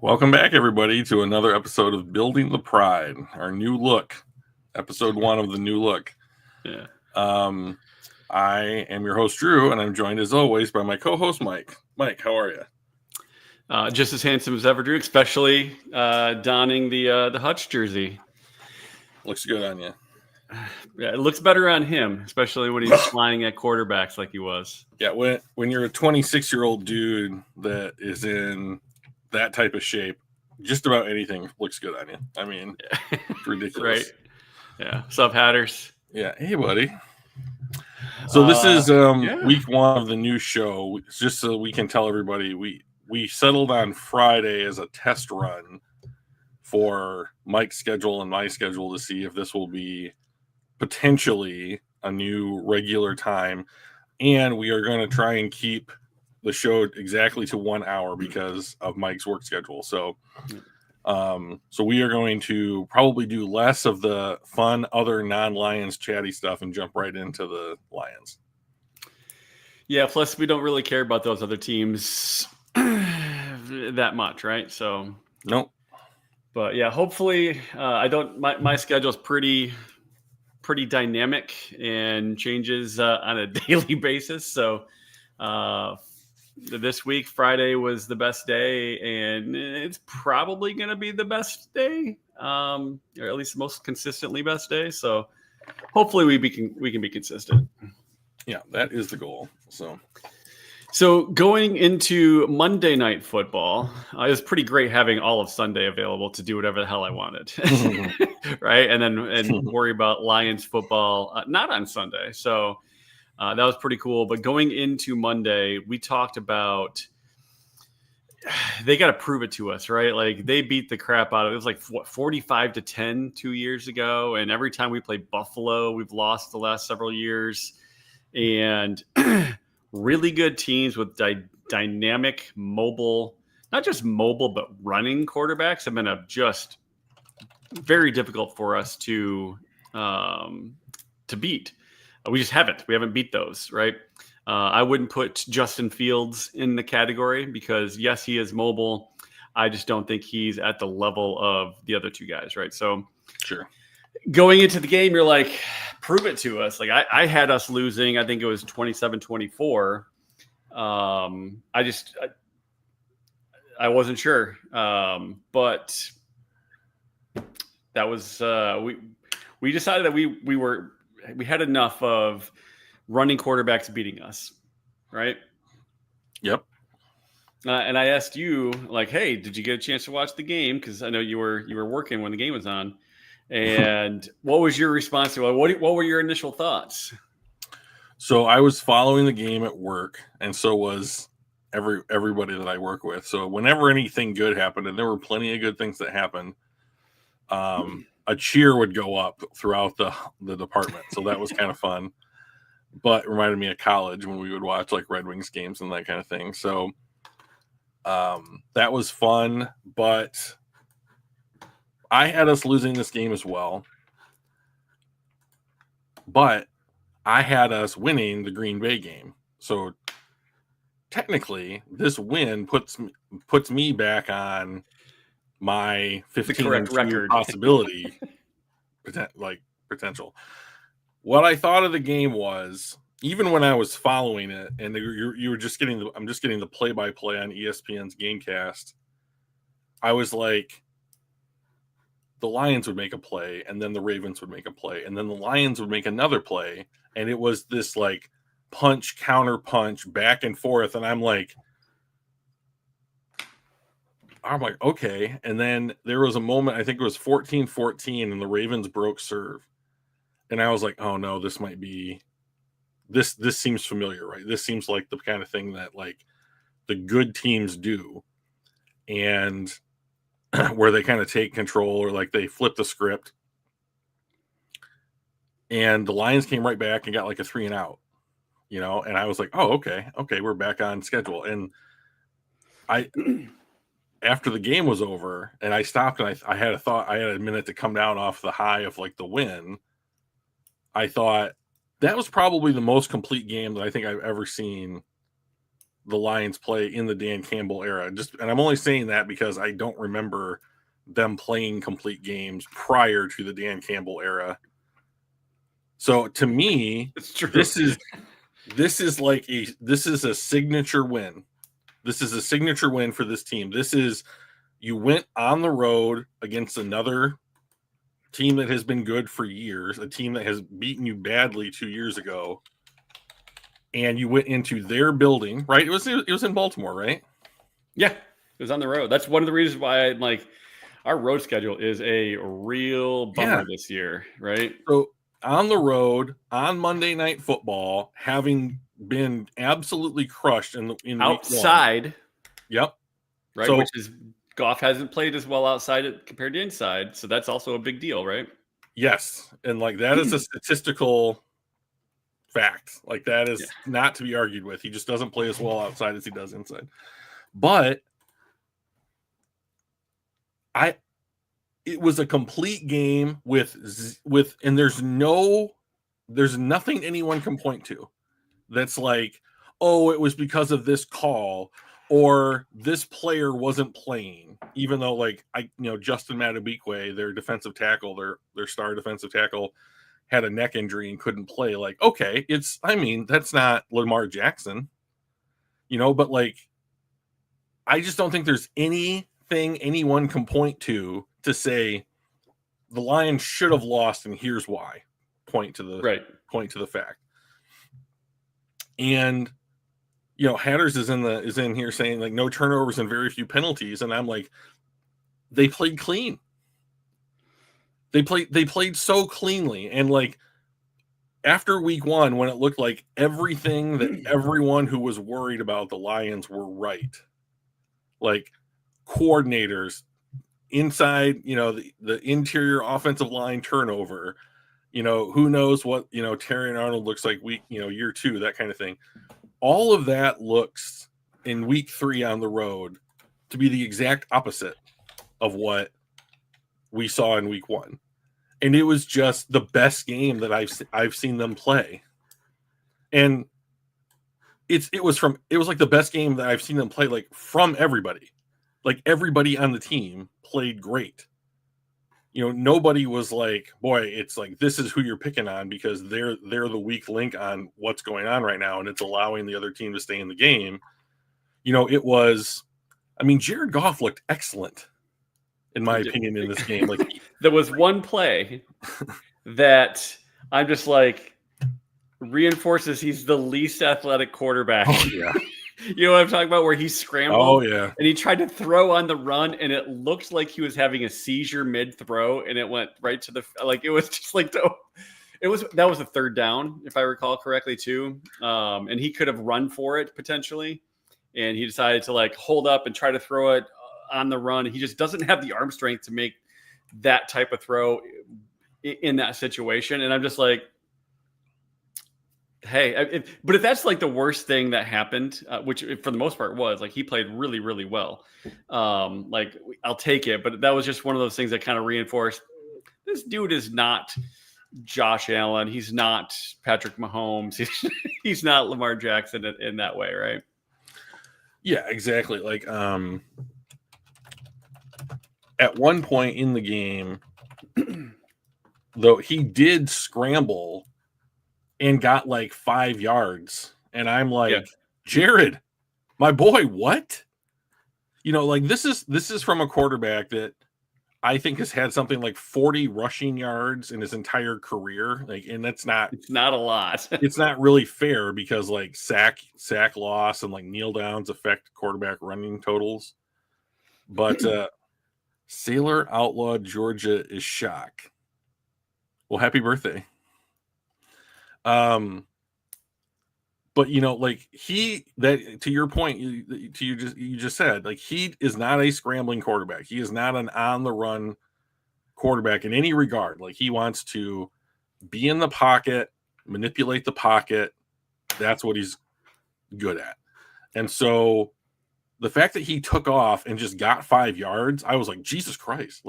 Welcome back, everybody, to another episode of Building the Pride, our new look, episode 1 of the new look. Yeah. I am your host, Drew, and I'm joined as always by my co-host, Mike. Mike, how are you? Just as handsome as ever, Drew, especially donning the Hutch jersey. Looks good on you. Yeah, it looks better on him, especially when he's flying at quarterbacks like he was. Yeah, when you're a 26-year-old dude that is in that type of shape, just about anything looks good on you. I mean, it's ridiculous. Right. Yeah. What's up, Hatters? Yeah. Hey, buddy. So this is week 1 of the new show. Just so we can tell everybody, we settled on Friday as a test run for Mike's schedule and my schedule to see if this will be potentially a new regular time. And we are going to try and keep the show exactly to 1 hour because of Mike's work schedule. So we are going to probably do less of the fun other non-Lions chatty stuff and jump right into the Lions. Yeah, plus we don't really care about those other teams that much, right? So nope. But yeah, hopefully my schedule is pretty dynamic and changes on a daily basis. So this week, Friday was the best day, and it's probably going to be the best day, or at least the most consistently best day. So hopefully we can be consistent. Yeah, that is the goal. So going into Monday Night Football, it was pretty great having all of Sunday available to do whatever the hell I wanted, right? And worry about Lions football not on Sunday. So that was pretty cool. But going into Monday, we talked about they got to prove it to us, right? Like they beat the crap out of it. It was like 45-10 2 years ago, and every time we play Buffalo, we've lost the last several years, and really good teams with dynamic, mobile, not just mobile, but running quarterbacks have been just very difficult for us to beat. We just haven't. We haven't beat those, right? I wouldn't put Justin Fields in the category because, yes, he is mobile. I just don't think he's at the level of the other two guys, right? So, sure. Going into the game, you're like, prove it to us. Like I had us losing. I think it was 27-24. I wasn't sure. But that was we decided that we had enough of running quarterbacks beating us, right? Yep. And I asked you, like, hey, did you get a chance to watch the game? Because I know you were working when the game was on. And what was your response to it? What were your initial thoughts? So I was following the game at work, and so was everybody that I work with. So whenever anything good happened, and there were plenty of good things that happened, a cheer would go up throughout the department. So that was kind of fun. But it reminded me of college when we would watch like Red Wings games and that kind of thing. So that was fun, but I had us losing this game as well. But I had us winning the Green Bay game. So technically, this win puts me back on my 15 record possibility potential. What I thought of the game was, even when I was following it, and you were just getting I'm just getting the play-by-play on ESPN's Gamecast, I was like, the Lions would make a play, and then the Ravens would make a play, and then the Lions would make another play, and it was this like punch, counter punch, back and forth, and I'm like, okay. And then there was a moment, I think it was 14-14, and the Ravens broke serve. And I was like, oh no, this might be this seems familiar, right? This seems like the kind of thing that like the good teams do, and where they kind of take control or like they flip the script. And the Lions came right back and got like a 3-and-out, and I was like, oh, okay, we're back on schedule. And after the game was over and I stopped and I had a minute to come down off the high of like the win. I thought that was probably the most complete game that I think I've ever seen the Lions play in the Dan Campbell era. And I'm only saying that because I don't remember them playing complete games prior to the Dan Campbell era. So to me, this is a signature win. This is a signature win for this team. You went on the road against another team that has been good for years, a team that has beaten you badly 2 years ago, and you went into their building, right? It was in Baltimore, right? Yeah, it was on the road. That's one of the reasons why our road schedule is a real bummer this year, right? So on the road on Monday Night Football, having been absolutely crushed in outside. Yep. Right, so, which is Goff hasn't played as well outside compared to inside, so that's also a big deal, right? Yes, and that is a statistical fact. That is not to be argued with. He just doesn't play as well outside as he does inside. But it was a complete game with and there's nothing anyone can point to that's like, oh, it was because of this call or this player wasn't playing, even though Justin Madubuike, their defensive tackle, their star defensive tackle, had a neck injury and couldn't play. Okay, that's not Lamar Jackson, but I just don't think there's anything anyone can point to say the Lions should have lost and here's why. Point to the fact. And Hatters is in here saying no turnovers and very few penalties, and I'm like, they played clean. They played so cleanly, and after week 1, when it looked like everything that everyone who was worried about the Lions were right, coordinators inside, the interior offensive line turnover, who knows what Terry Arnold looks like year 2, that kind of thing. All of that looks in week 3 on the road to be the exact opposite of what we saw in week 1. And it was just the best game that I've seen them play. And it was the best game that I've seen them play from everybody. Everybody on the team played great. Nobody was boy, it's this is who you're picking on because they're the weak link on what's going on right now, and it's allowing the other team to stay in the game. It was, Jared Goff looked excellent, in my opinion, in this game. There was one play that I'm just reinforces he's the least athletic quarterback. Oh, yeah. You know what I'm talking about? Where he scrambled. Oh, yeah. And he tried to throw on the run, and it looked like he was having a seizure mid-throw, and it went right to the it was just that was a third down, if I recall correctly, too. And he could have run for it potentially, and he decided to hold up and try to throw it on the run. He just doesn't have the arm strength to make that type of throw in that situation. And I'm just hey, but if that's the worst thing that happened, which for the most part was he played really, really well. I'll take it. But that was just one of those things that kind of reinforced this dude is not Josh Allen. He's not Patrick Mahomes. He's not Lamar Jackson in that way. Right. Yeah, exactly. At one point in the game, though, he did scramble and got 5 yards. And I'm Jared, my boy, what? This is from a quarterback that I think has had something 40 rushing yards in his entire career. And it's not a lot. It's not really fair because sack loss and kneel downs affect quarterback running totals. But Sailor Outlaw Georgia is shock. Well, happy birthday. But to your point, you just said, he is not a scrambling quarterback. He is not an on the run quarterback in any regard. He wants to be in the pocket, manipulate the pocket. That's what he's good at. And so the fact that he took off and just got 5 yards, I was Jesus Christ,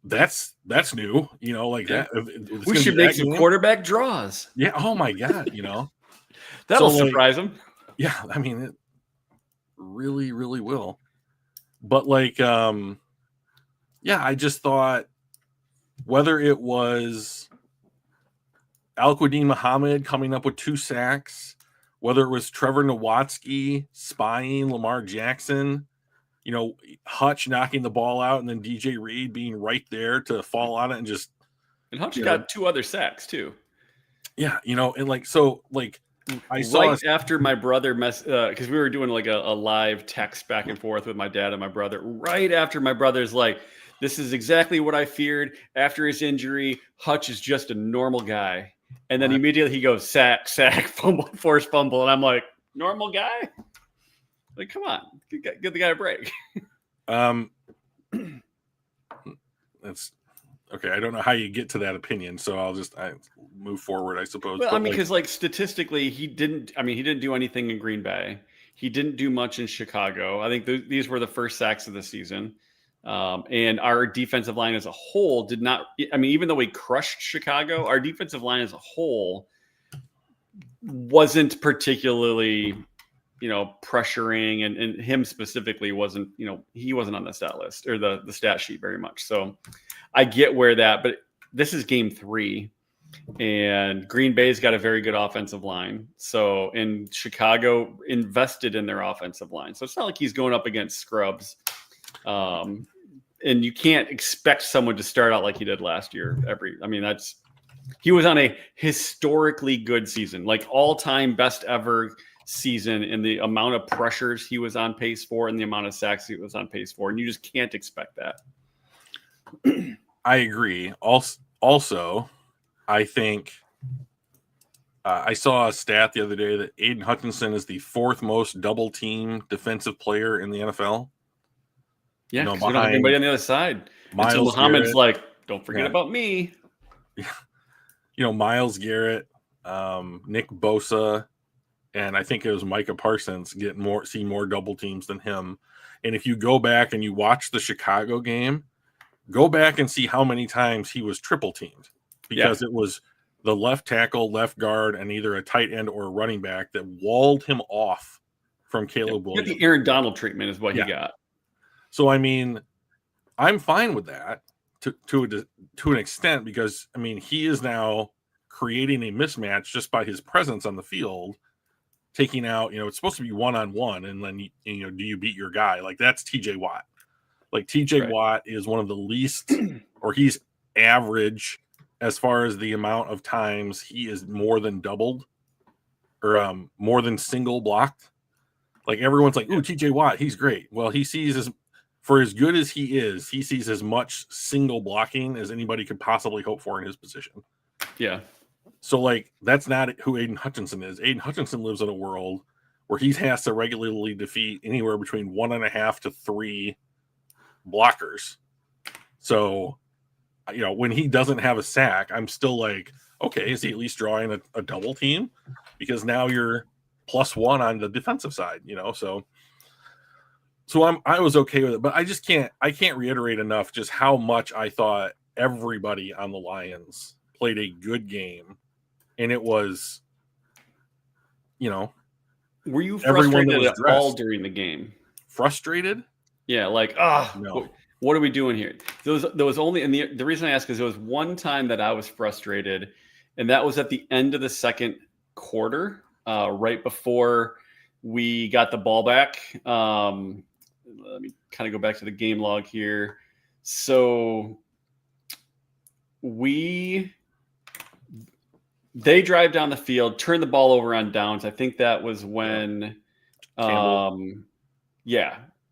that's new, that. We should make some quarterback draws. Yeah. Oh my God. That'll surprise him. Yeah, I mean, it really, really will. But like, yeah, I just thought whether it was Al-Quadin Muhammad coming up with 2 sacks, whether it was Trevor Nowatzki spying Lamar Jackson, Hutch knocking the ball out, and then DJ Reed being right there to fall on it and just. And Hutch got 2 other sacks too. Yeah, and I saw right after my brother because we were doing like a live text back and forth with my dad and my brother. Right after my brother's like, "This is exactly what I feared after his injury. Hutch is just a normal guy." And then immediately he goes, sack, fumble, forced fumble. And I'm like, normal guy? Like, come on, give the guy a break. That's okay. I don't know how you get to that opinion, so I'll just move forward, I suppose. Well, because statistically, he didn't do anything in Green Bay. He didn't do much in Chicago. I think these were the first sacks of the season. And our defensive line as a whole did not, even though we crushed Chicago, our defensive line as a whole wasn't particularly, pressuring, and him specifically wasn't, he wasn't on the stat list or the stat sheet very much. So I get where but this is game 3 and Green Bay's got a very good offensive line. So, and Chicago invested in their offensive line. So it's not like he's going up against scrubs. And you can't expect someone to start out like he did last year. He was on a historically good season, like all-time best ever season in the amount of pressures he was on pace for and the amount of sacks he was on pace for. And you just can't expect that. I agree. Also, I think I saw a stat the other day that Aiden Hutchinson is the 4th most double team defensive player in the NFL. Yeah, we don't have anybody on the other side. Miles Muhammad's Garrett, like, don't forget about me. Yeah. Myles Garrett, Nick Bosa, and I think it was Micah Parsons see more double teams than him. And if you go back and you watch the Chicago game, go back and see how many times he was triple teamed, because it was the left tackle, left guard, and either a tight end or a running back that walled him off from Caleb Williams. The Aaron Donald treatment is what he got. So, I'm fine with that to an extent, because, he is now creating a mismatch just by his presence on the field, taking out, it's supposed to be one-on-one, and then, do you beat your guy? Like, that's TJ Watt. Like, TJ Watt is one of the least, or he's average as far as the amount of times he is more than doubled or more than single blocked. Like, everyone's like, "Ooh, TJ Watt, he's great." Well, he sees for as good as he sees as much single blocking as anybody could possibly hope for in his position. Yeah. So, like, that's not who Aiden Hutchinson is. Aiden Hutchinson lives in a world where he has to regularly defeat anywhere between 1.5 to 3 blockers. So, when he doesn't have a sack, I'm still like, okay, is he at least drawing a double team? Because now you're +1 on the defensive side, So I was okay with it, but I can't reiterate enough just how much I thought everybody on the Lions played a good game. And it was, were you frustrated at all during the game? Frustrated? Yeah, like, no. What are we doing here? There was only, and the reason I ask is there was one time that I was frustrated, and that was at the end of the second quarter, right before we got the ball back. Let me kind of go back to the game log here. So they drive down the field, turn the ball over on downs. I think that was when, I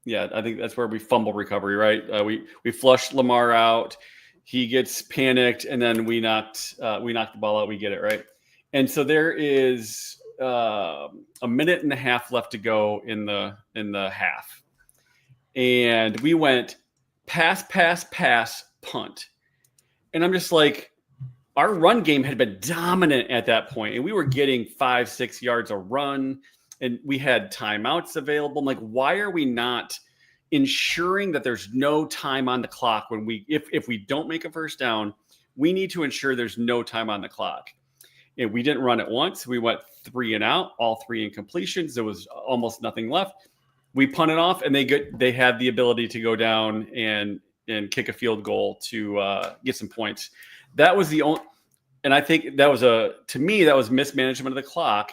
think that's where we fumble recovery, right? We flushed Lamar out. He gets panicked, and then we knocked the ball out. We get it, right? And so there is a minute and a half left to go in the half. And we went pass, punt. And I'm just like, our run game had been dominant at that point, and we were getting 5-6 yards a run, and we had timeouts available. I'm like, why are we not ensuring that there's no time on the clock when if we don't make a first down? We need to ensure there's no time on the clock. And we didn't run it once. We went 3 and out, all 3 incompletions. There was almost nothing left. We punted off, and they had the ability to go down and kick a field goal to get some points. That was the only, and I think that was to me, that was mismanagement of the clock.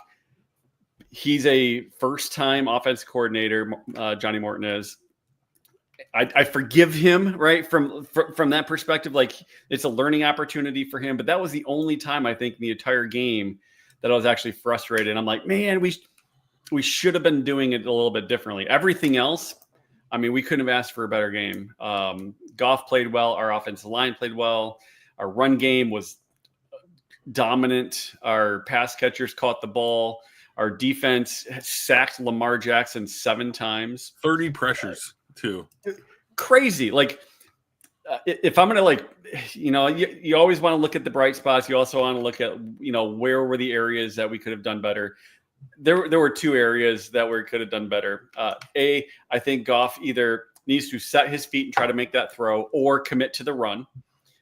He's a first-time offense coordinator, Johnny Morton is. I forgive him, right, from that perspective. Like, it's a learning opportunity for him. But that was the only time, I think, in the entire game that I was actually frustrated. I'm like, man, we should have been doing it a little bit differently. Everything else, I mean, we couldn't have asked for a better game. Goff played well. Our offensive line played well. Our run game was dominant. Our pass catchers caught the ball. Our defense sacked Lamar Jackson 7 times. 30 pressures, too. Crazy. Like, if I'm going to, like, you always want to look at the bright spots. You also want to look at, where were the areas that we could have done better. There were 2 areas that we could have done better. I think Goff either needs to set his feet and try to make that throw or commit to the run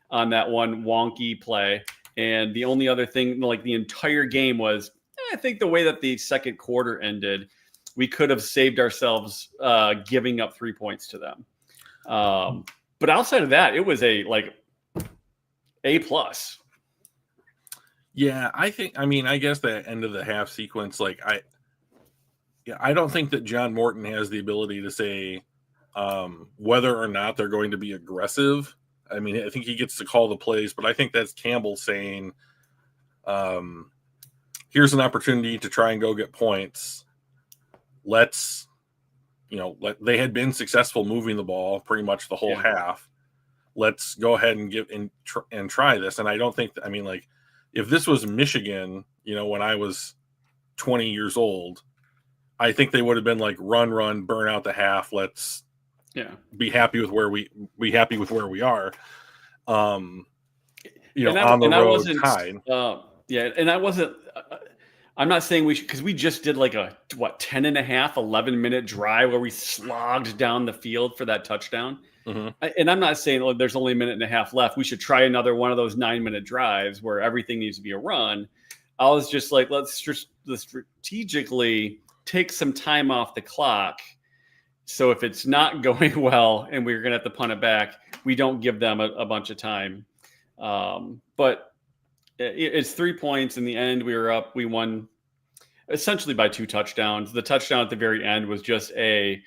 on that one wonky play. And the only other thing, like, the entire game was, I think the way that the second quarter ended, we could have saved ourselves giving up 3 points to them. But outside of that, it was A+. Yeah, I guess that end of the half sequence, like, I don't think that John Morton has the ability to say whether or not they're going to be aggressive. I mean, I think he gets to call the plays, but I think that's Campbell saying, here's an opportunity to try and go get points. Let's, they had been successful moving the ball pretty much the whole half. Let's go ahead and try this. And I don't think, if this was Michigan, when I was 20 years old, I think they would have been like, run, burn out the half. Let's be happy with where we are. On the road tied. And I wasn't. I'm not saying we should, because we just did like a 11-minute drive where we slogged down the field for that touchdown. Mm-hmm. And I'm not saying there's only a minute and a half left. We should try another one of those 9-minute drives where everything needs to be a run. I was just like, let's strategically take some time off the clock. So if it's not going well and we're going to have to punt it back, we don't give them a bunch of time. But it's 3 points. In the end, we were up. We won essentially by 2 touchdowns. The touchdown at the very end was just a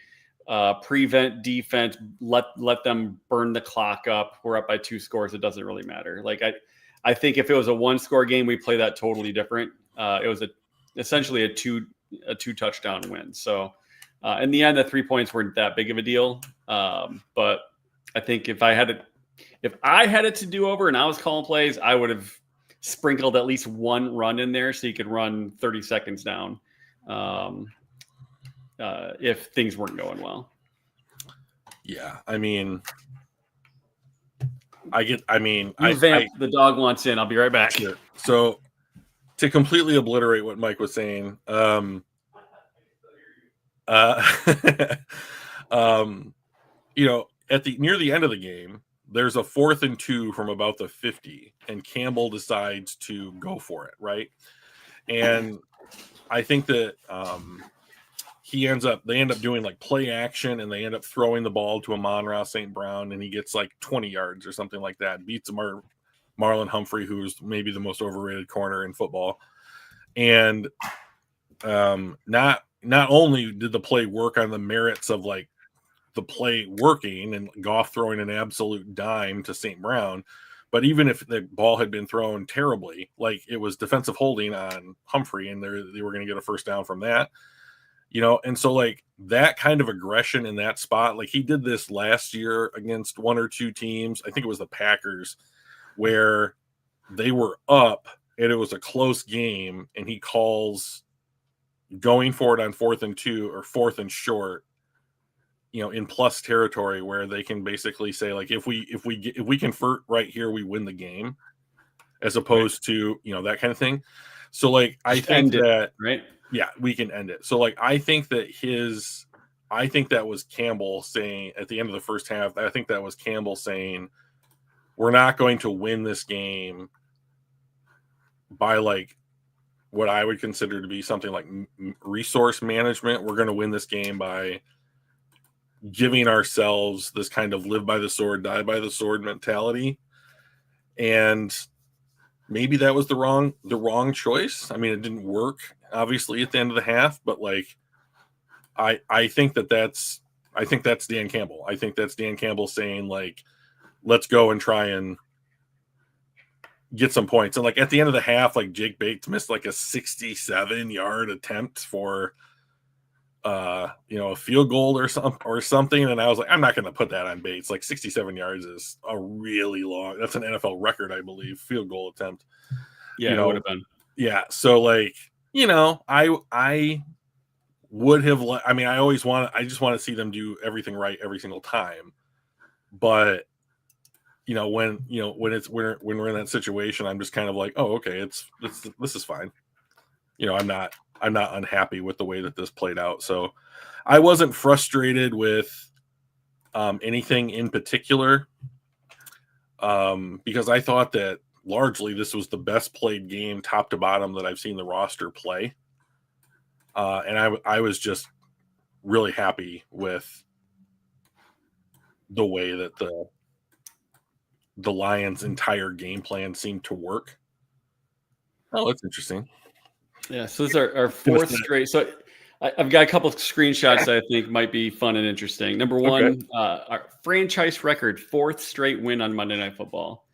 prevent defense. Let them burn the clock up. We're up by 2 scores. It doesn't really matter. Like, I think if it was a 1-score game, we play that totally different. It was essentially a two touchdown win. So in the end, the 3 points weren't that big of a deal. But I think if I had it to do over and I was calling plays, I would have sprinkled at least one run in there so you could run 30 seconds down if things weren't going well. Yeah, the dog wants in. I'll be right back. Sure. So to completely obliterate what Mike was saying, near the end of the game, there's a 4th and 2 from about the 50, and Campbell decides to go for it, right? And I think that they end up doing like play action, and they end up throwing the ball to Amon-Ra St. Brown, and he gets like 20 yards or something like that, beats Marlon Humphrey, who's maybe the most overrated corner in football. And not only did the play work on the merits of like the play working and Goff throwing an absolute dime to St. Brown, but even if the ball had been thrown terribly, like it was defensive holding on Humphrey, and they were going to get a first down from that, and so like that kind of aggression in that spot, like he did this last year against 1 or 2 teams. I think it was the Packers, where they were up and it was a close game, and he calls going for it on 4th and 2 or 4th and short, in plus territory, where they can basically say like, if we convert right here, we win the game, as opposed to, that kind of thing. So like, I think that, right. Yeah, we can end it. So like, I think that was Campbell saying at the end of the first half, I think that was Campbell saying, we're not going to win this game by like what I would consider to be something like resource management. We're going to win this game by giving ourselves this kind of live by the sword, die by the sword mentality. And maybe that was the wrong choice. I mean, it didn't work obviously at the end of the half, but like, I think that's Dan Campbell. I think that's Dan Campbell saying like, let's go and try and get some points. And like at the end of the half, like Jake Bates missed like a 67-yard attempt for a field goal or something. And I was like, I'm not going to put that on Bates. Like 67 yards is a really long, that's an NFL record, I believe, field goal attempt. Yeah, it would have been. Yeah. So like, I would have, I just want to see them do everything right every single time. But when we're in that situation, I'm just kind of like, oh, okay, this is fine. I'm not unhappy with the way that this played out. So I wasn't frustrated with anything in particular because I thought that largely this was the best played game top to bottom that I've seen the roster play. And I was just really happy with the way that the Lions' entire game plan seemed to work. Oh, that's interesting. Yeah, so this is our fourth straight. So I've got a couple of screenshots that I think might be fun and interesting. Number one, our franchise record, fourth straight win on Monday Night Football.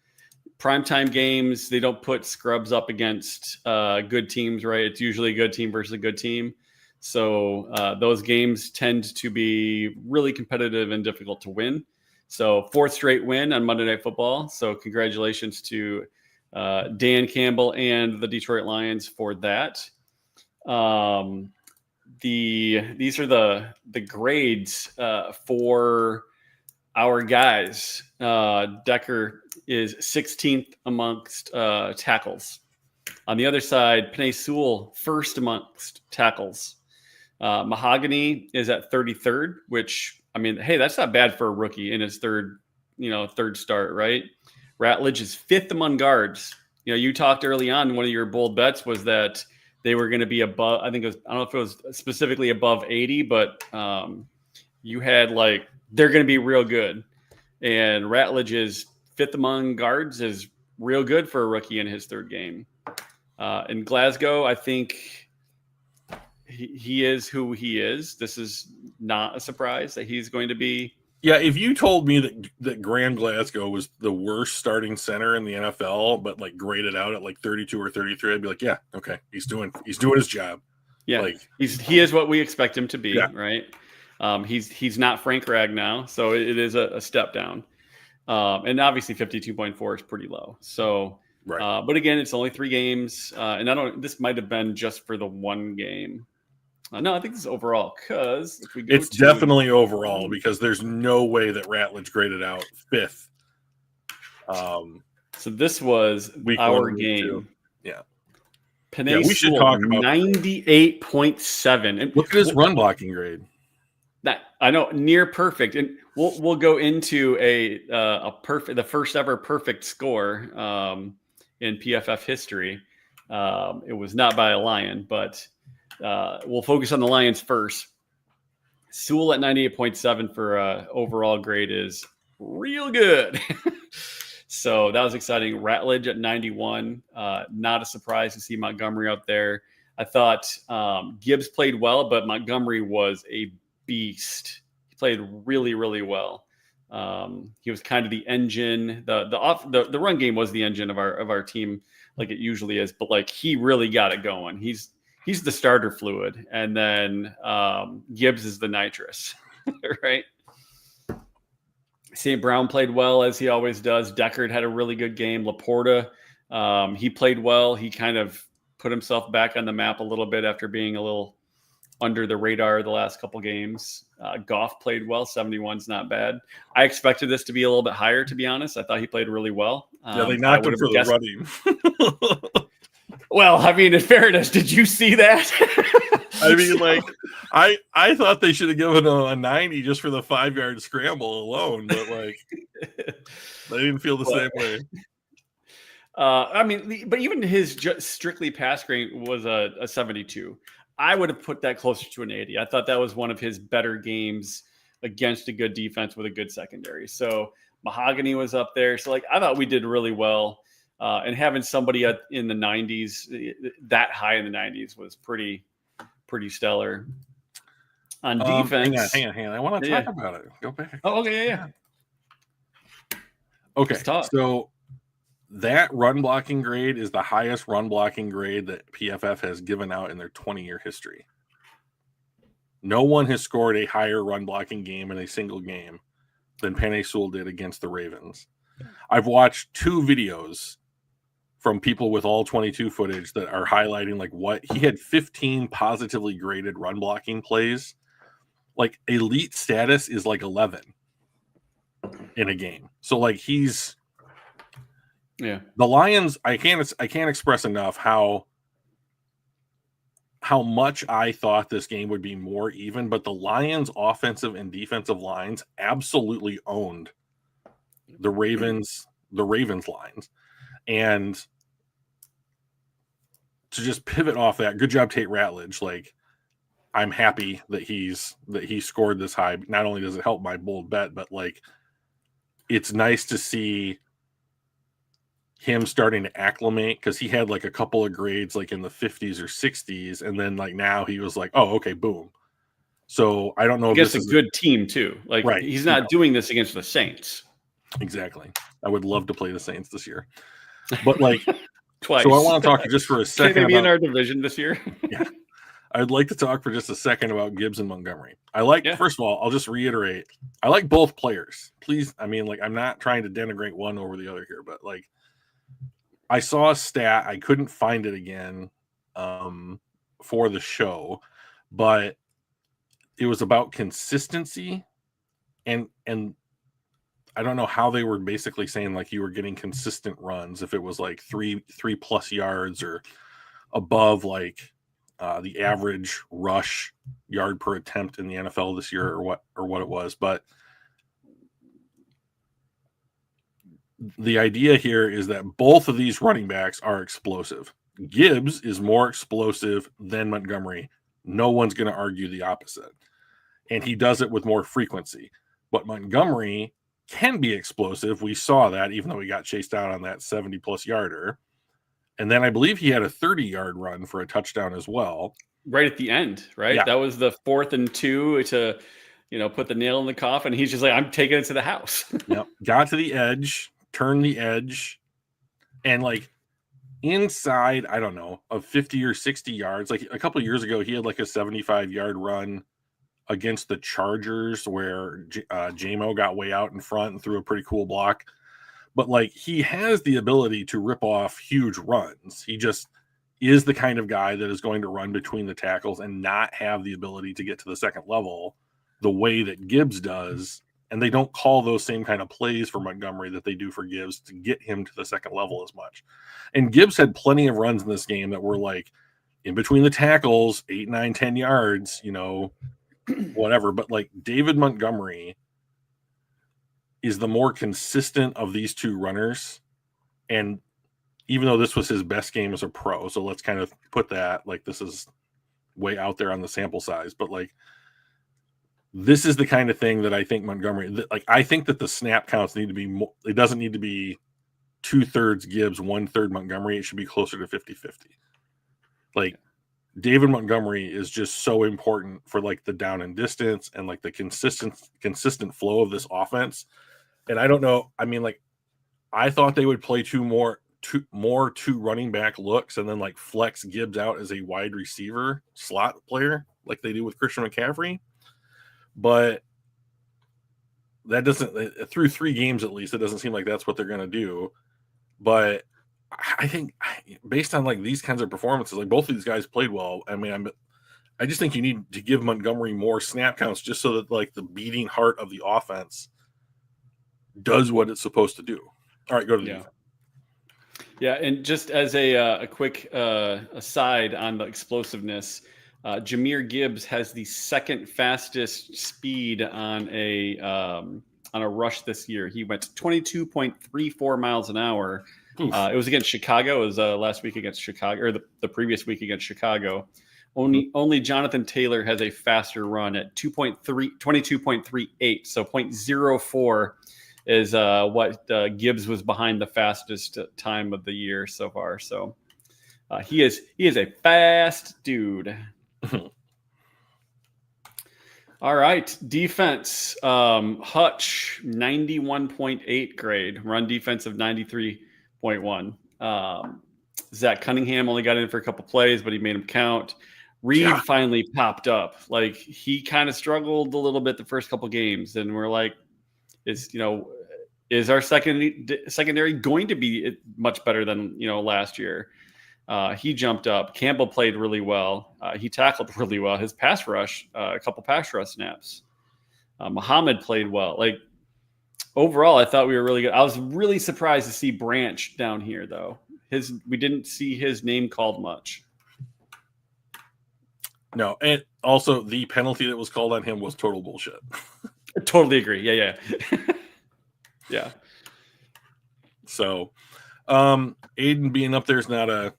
Primetime games, they don't put scrubs up against good teams, right? It's usually a good team versus a good team. So those games tend to be really competitive and difficult to win. So fourth straight win on Monday Night Football. So congratulations to Dan Campbell and the Detroit Lions for that. These are the grades for our guys. Decker is 16th amongst tackles. On the other side, Penei Sewell first amongst tackles. Mahogany is at 33rd, which, I mean, hey, that's not bad for a rookie in his third start, right? Ratledge is fifth among guards. You talked early on, one of your bold bets was that they were going to be above, I don't know if it was specifically above 80, but you had like, they're going to be real good. And Ratledge is fifth among guards is real good for a rookie in his third game. In Glasgow, I think he is who he is. This is not a surprise that he's going to be. Yeah, if you told me that Graham Glasgow was the worst starting center in the NFL, but like graded out at like 32 or 33, I'd be like, yeah, okay, he's doing his job. Yeah, like he is what we expect him to be, right? He's not Frank Ragnow, so it is a step down. And obviously 52.4 is pretty low. So, right. But again, it's only 3 games, and this might have been just for the one game. No, I think this is overall because it's definitely overall because there's no way that Ratledge graded out 5th. So this was our game. Yeah. Penei we should talk about 98.7. Look at his run blocking grade. That I know, near perfect, and we'll go into the first ever perfect score in PFF history. It was not by a Lion, but. We'll focus on the Lions first. Sewell at 98.7 for overall grade is real good. So that was exciting. Ratledge at 91. Not a surprise to see Montgomery out there. I thought Gibbs played well, but Montgomery was a beast. He played really, really well. He was kind of the engine. The run game was the engine of our team, like it usually is. But like he really got it going. He's the starter fluid, and then Gibbs is the nitrous, right? St. Brown played well, as he always does. Deckard had a really good game. Laporta, he played well. He kind of put himself back on the map a little bit after being a little under the radar the last couple games. Goff played well. 71's not bad. I expected this to be a little bit higher, to be honest. I thought he played really well. They knocked him for the running. Well, I mean, in fairness, did you see that? I mean, like, I thought they should have given him a 90 just for the 5-yard scramble alone, but like, they didn't feel the same way. I mean, but even his strictly pass grade was a 72. I would have put that closer to an 80. I thought that was one of his better games against a good defense with a good secondary. So Mahogany was up there. So like I thought we did really well. And having somebody in the 90s, that high in the 90s was pretty stellar. On defense, hang on. I want to talk about it. Go back. Oh, okay, yeah. Okay, so that run blocking grade is the highest run blocking grade that PFF has given out in their 20-year history. No one has scored a higher run blocking game in a single game than Penei Sewell did against the Ravens. I've watched 2 videos from people with all 22 footage that are highlighting like what he had 15 positively graded run blocking plays. Like elite status is like 11 in a game. So like he's the Lions. I can't express enough how much I thought this game would be more even, but the Lions offensive and defensive lines absolutely owned the Ravens lines. And to just pivot off that, good job Tate Ratledge. Like I'm happy that he scored this high. Not only does it help my bold bet, but like it's nice to see him starting to acclimate, because he had like a couple of grades like in the 50s or 60s, and then like now he was like, oh, okay, boom. So I don't know if this is a good team too. Like right, he's not doing this against the Saints. Exactly. I would love to play the Saints this year, but like twice. So I want to talk just for a second. Can they be in our division this year? Yeah. I'd like to talk for just a second about Gibbs and Montgomery. First of all, I'll just reiterate, I like both players. Please, I mean, like I'm not trying to denigrate one over the other here, but like I saw a stat, I couldn't find it again for the show, but it was about consistency, and I don't know how they were basically saying like you were getting consistent runs if it was like 3+ yards or above like the average rush yard per attempt in the NFL this year or what it was. But the idea here is that both of these running backs are explosive. Gibbs is more explosive than Montgomery. No one's going to argue the opposite. And he does it with more frequency. But Montgomery can be explosive. We saw that even though he got chased out on that 70+ yarder. And then I believe he had a 30-yard run for a touchdown as well. Right at the end, right? Yeah. That was the 4th and 2 to, put the nail in the coffin. He's just like, I'm taking it to the house. Yep. Got to the edge, turned the edge, and like inside, I don't know, of 50 or 60 yards. Like a couple of years ago, he had like a 75-yard run against the Chargers where JMO got way out in front and threw a pretty cool block. But like he has the ability to rip off huge runs. He just is the kind of guy that is going to run between the tackles and not have the ability to get to the second level the way that Gibbs does. And they don't call those same kind of plays for Montgomery that they do for Gibbs to get him to the second level as much. And Gibbs had plenty of runs in this game that were like in between the tackles, 8, 9, 10 yards, whatever. But like David Montgomery is the more consistent of these two runners. And even though this was his best game as a pro, so let's kind of put that, like this is way out there on the sample size, but like this is the kind of thing that I think Montgomery, like I think that the snap counts need to be more, it doesn't need to be 2/3 Gibbs, 1/3 Montgomery. It should be closer to 50-50. Like David Montgomery is just so important for like the down and distance and like the consistent flow of this offense. And I don't know. I mean, like I thought they would play two running back looks and then like flex Gibbs out as a wide receiver slot player like they do with Christian McCaffrey. But that doesn't, through 3 games at least, it doesn't seem like that's what they're going to do. But I think based on like these kinds of performances, like both of these guys played well. I mean, I just think you need to give Montgomery more snap counts just so that like the beating heart of the offense does what it's supposed to do. All right, go to the defense. Yeah, and just as a quick aside on the explosiveness, Jahmyr Gibbs has the second fastest speed on a rush this year. He went 22.34 miles an hour It was against Chicago. It was last week against Chicago, or the previous week against Chicago. Only Jonathan Taylor has a faster run at 22.38. So 0.04 is what Gibbs was behind the fastest time of the year so far. So he is a fast dude. All right, defense. Hutch 91.8 grade. Run defense of 93.1. Zach Cunningham only got in for a couple plays, but he made them count. Reed finally popped up. Like, he kind of struggled a little bit the first couple games, and we're like, is our secondary going to be much better than last year? He jumped up. Campbell played really well. He tackled really well. His pass rush, a couple pass rush snaps. Muhammad played well. Like, overall, I thought we were really good. I was really surprised to see Branch down here, though. We didn't see his name called much. No, and also the penalty that was called on him was total bullshit. I totally agree. Yeah. Yeah. So, Aiden being up there is not a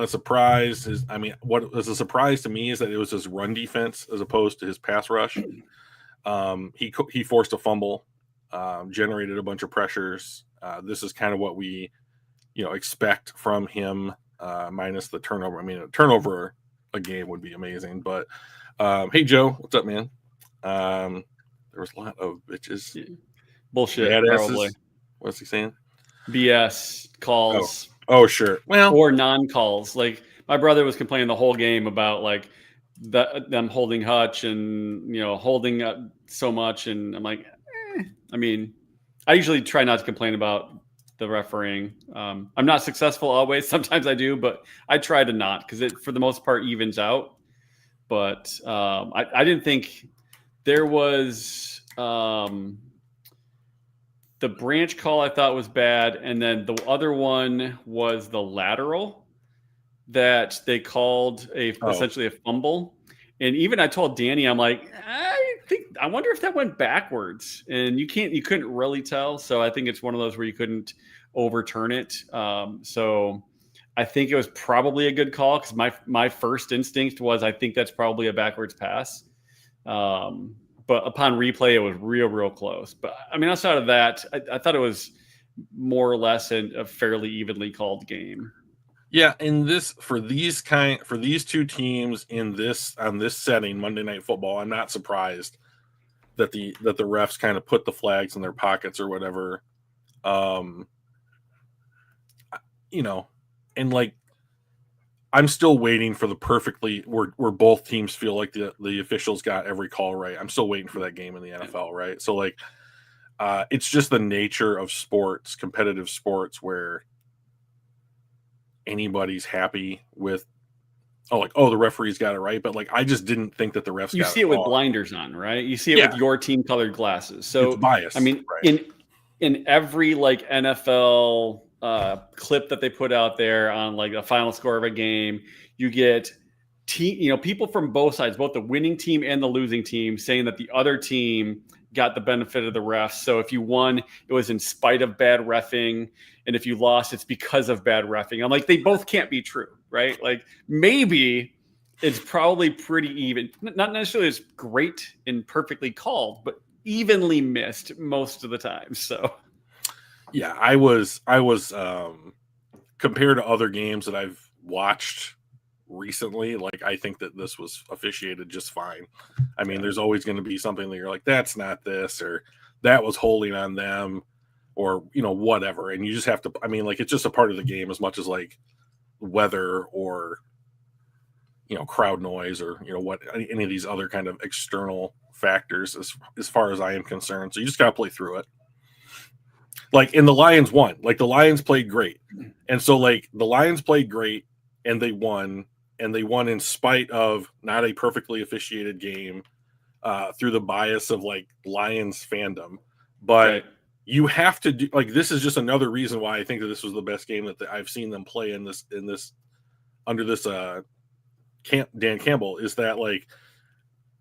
surprise. What was a surprise to me is that it was his run defense as opposed to his pass rush. He forced a fumble, generated a bunch of pressures. This is kind of what we, expect from him, minus the turnover. A turnover a game would be amazing. But hey, Joe, what's up, man? There was a lot of bitches. Bullshit, probably. What's he saying? BS calls. Oh, sure. Well, or non-calls. Like, my brother was complaining the whole game about like them holding Hutch and holding up so much, and I'm like, I usually try not to complain about the refereeing. I'm not successful always. Sometimes I do, but I try to not, because it for the most part evens out. But I didn't think there was. The Branch call I thought was bad, and then the other one was the lateral that they called essentially a fumble. And even I told Danny, I'm like, I wonder if that went backwards, and you couldn't really tell. So I think it's one of those where you couldn't overturn it. So I think it was probably a good call, because my first instinct was I think that's probably a backwards pass. But upon replay, it was real close. But outside of that, I thought it was more or less a fairly evenly called game. Yeah, for these two teams on this setting, Monday Night Football, I'm not surprised that the refs kind of put the flags in their pockets or whatever. And like, I'm still waiting for the perfectly where both teams feel like the officials got every call right. I'm still waiting for that game in the NFL, right? So like, it's just the nature of sports, competitive sports, where anybody's happy with, the referee's got it right. But like, I just didn't think that the refs. You see it with blinders on, right? You see it with your team colored glasses. So it's biased. Right. in every like NFL clip that they put out there on like the final score of a game, you get people from both sides, both the winning team and the losing team, saying that the other team got the benefit of the refs. So if you won, it was in spite of bad reffing, and if you lost, it's because of bad reffing. I'm like, they both can't be true, right? Like, maybe it's probably pretty even, not necessarily as great and perfectly called, but evenly missed most of the time. So yeah, I was compared to other games that I've watched recently, like, I think that this was officiated just fine. There's always going to be something that you're like, that's not this, or that was holding on them, or whatever, and you just have to, it's just a part of the game, as much as like weather or crowd noise, or what, any of these other kind of external factors, as far as I am concerned. So you just got to play through it. Like, and the Lions won. Like, the Lions played great. And so, like, the Lions played great, and they won. And they won in spite of not a perfectly officiated game, through the bias of, like, Lions fandom. But right. You have to do, like, this is just another reason why I think that this was the best game that I've seen them play in this under this Dan Campbell, is that, like,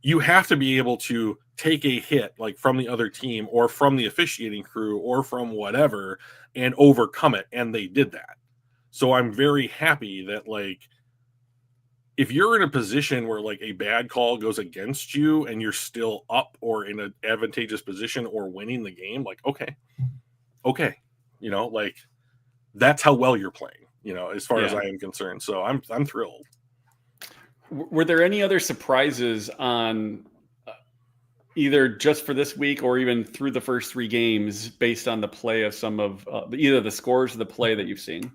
you have to be able to take a hit like from the other team or from the officiating crew or from whatever and overcome it. And they did that. So I'm very happy that, like, if you're in a position where like a bad call goes against you and you're still up or in an advantageous position or winning the game, like, okay, like that's how well you're playing, as far as I am concerned. So I'm thrilled. Were there any other surprises on either just for this week or even through the first 3 games based on the play of some of either the scores or the play that you've seen?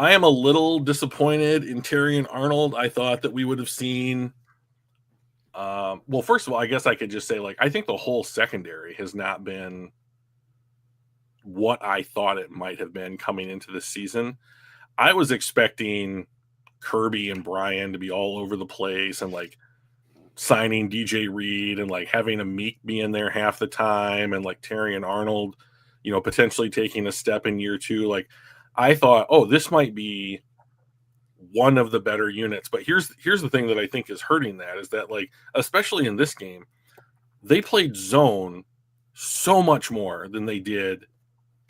I am a little disappointed in Terrion Arnold. I thought that we would have seen. Well, first of all, I guess I could just say, like, I think the whole secondary has not been what I thought it might have been coming into the season. I was expecting Kirby and Brian to be all over the place and like signing DJ Reed and like having a Meek be in there half the time and like Terrion Arnold, potentially taking a step in year 2. Like, I thought, oh, this might be one of the better units. But here's the thing that I think is hurting that is that, like, especially in this game, they played zone so much more than they did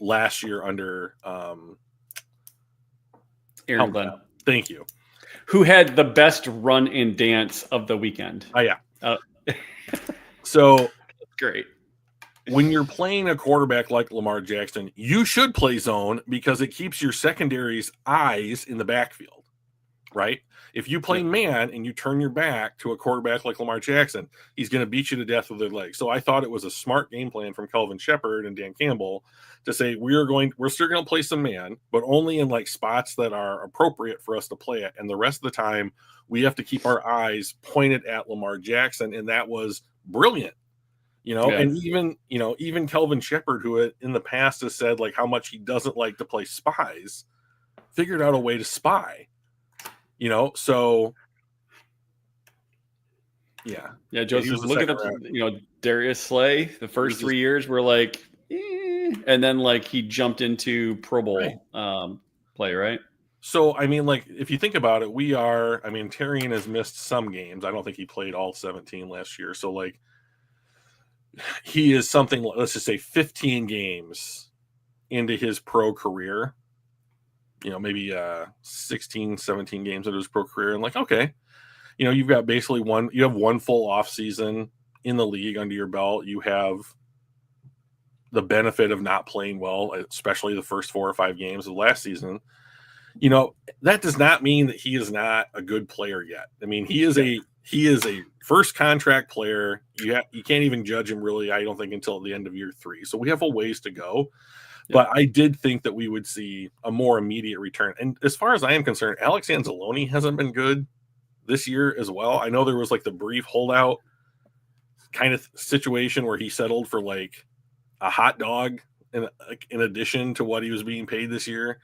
last year under Aaron Glenn. Thank you. Who had the best run and dance of the weekend. Oh, yeah. So that's great. When you're playing a quarterback like Lamar Jackson, you should play zone because it keeps your secondary's eyes in the backfield, right? If you play man and you turn your back to a quarterback like Lamar Jackson, he's going to beat you to death with their legs. So I thought it was a smart game plan from Kelvin Shepherd and Dan Campbell to say we're still going to play some man, but only in like spots that are appropriate for us to play at. And the rest of the time, we have to keep our eyes pointed at Lamar Jackson, and that was brilliant. And even Kelvin Shepherd, who in the past has said like how much he doesn't like to play spies, figured out a way to spy. So yeah. Joseph, look at Darius Slay. The first 3 years were like, and then like he jumped into Pro Bowl play, right? So I mean, like if you think about it, Terrion has missed some games. I don't think he played all 17 last year. So like, he is something, let's just say 15 games into his pro career, maybe 16, 17 games into his pro career. And like, okay, you've got basically one full off season in the league under your belt. You have the benefit of not playing well, especially the first 4 or 5 games of last season. That does not mean that he is not a good player yet. I mean, he is a first contract player. You can't even judge him really, I don't think, until the end of year 3. So we have a ways to go. But I did think that we would see a more immediate return. And as far as I am concerned, Alex Anzalone hasn't been good this year as well. I know there was like the brief holdout kind of situation where he settled for like a hot dog in addition to what he was being paid this year.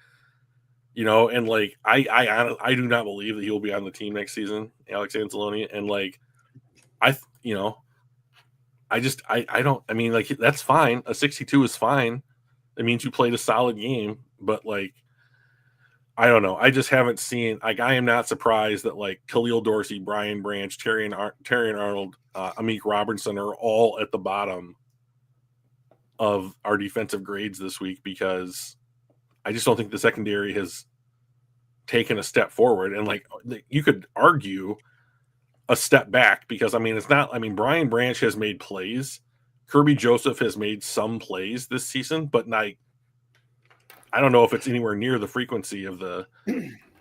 And like I do not believe that he will be on the team next season, Alex Anzalone. And like that's fine. A 62 is fine. It means you played a solid game, but like I don't know. I just haven't seen, like, I am not surprised that like Khalil Dorsey, Brian Branch, Terrion Arnold, Amik Robertson are all at the bottom of our defensive grades this week, because I just don't think the secondary has taken a step forward. And like, you could argue a step back, because Brian Branch has made plays. Kirby Joseph has made some plays this season, but I don't know if it's anywhere near the frequency of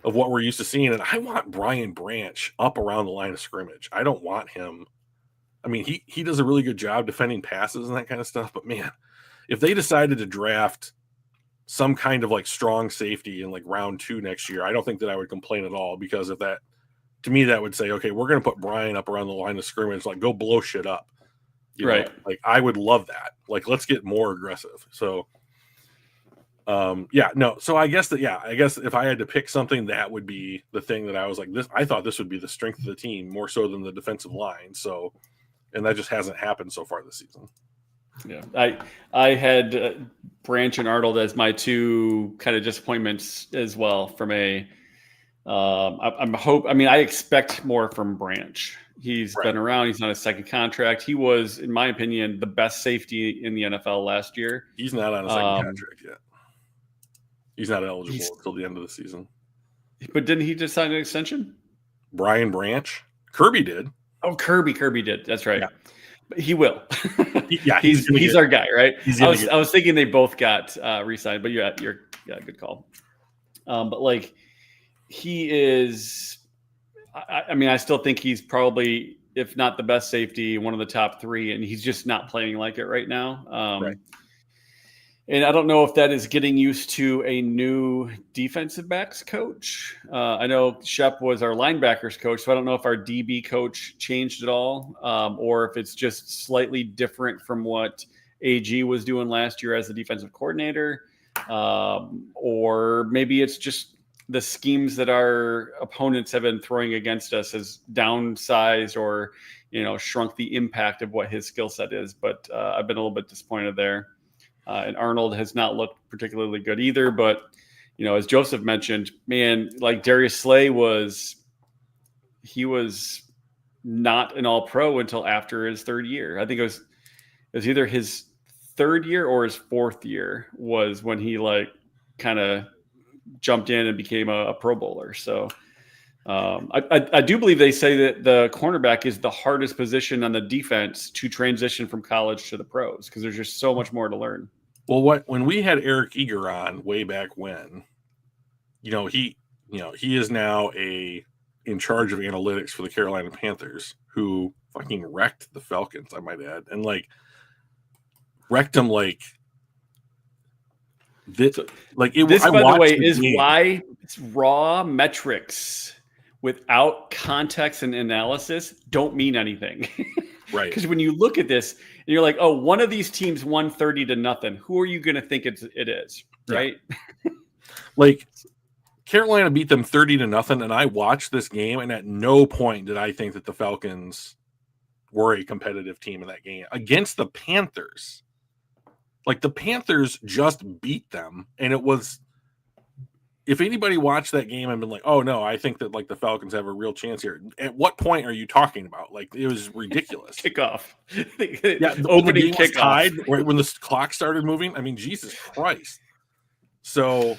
what we're used to seeing. And I want Brian Branch up around the line of scrimmage. I don't want him. I mean, he does a really good job defending passes and that kind of stuff. But man, if they decided to draft some kind of like strong safety in like round 2 next year, I don't think that I would complain at all, because if that, to me, that would say, okay, we're going to put Brian up around the line of scrimmage, like go blow shit up. You know? Like I would love that. Like, let's get more aggressive. So, So I guess if I had to pick something, that would be the thing that I was like, I thought this would be the strength of the team more so than the defensive line. So, and that just hasn't happened so far this season. Yeah. I had Branch and Arnold as my 2 kind of disappointments as well, from a I expect more from Branch. He's been around. He's on his second contract. He was, in my opinion, the best safety in the NFL last year. He's not on a second contract yet. He's not eligible until the end of the season. But didn't he just sign an extension? Brian Branch? Kirby did. Oh, Kirby did. That's right. Yeah. But he will. He's our guy, right? I was thinking they both got re-signed, but you're good call. But like he is, I still think he's probably, if not the best safety, one of the top 3, and he's just not playing like it right now. Right. And I don't know if that is getting used to a new defensive backs coach. I know Shep was our linebackers coach, so I don't know if our DB coach changed at all, or if it's just slightly different from what AG was doing last year as the defensive coordinator, or maybe it's just the schemes that our opponents have been throwing against us has downsized or, shrunk the impact of what his skill set is. But I've been a little bit disappointed there. And Arnold has not looked particularly good either. But, as Joseph mentioned, man, like Darius Slay was not an all-pro until after his third year. I think it was either his third year or his fourth year was when he kind of jumped in and became a Pro Bowler. So I do believe they say that the cornerback is the hardest position on the defense to transition from college to the pros because there's just so much more to learn. Well, when we had Eric Eager on way back when, he is now in charge of analytics for the Carolina Panthers, who fucking wrecked the Falcons, I might add, and wrecked them this. By the way, is why it's raw metrics without context and analysis don't mean anything. Right. Because when you look at this and you're like, oh, one of these teams won 30-0. Who are you going to think it is? Right. Yeah. Carolina beat them 30-0. And I watched this game and at no point did I think that the Falcons were a competitive team in that game against the Panthers. The Panthers just beat them. And it was, if anybody watched that game and been like, oh no, I think that the Falcons have a real chance here. At what point are you talking about? It was ridiculous. Kickoff. Yeah, the opening kickoff tied right when the clock started moving. I mean, Jesus Christ. So,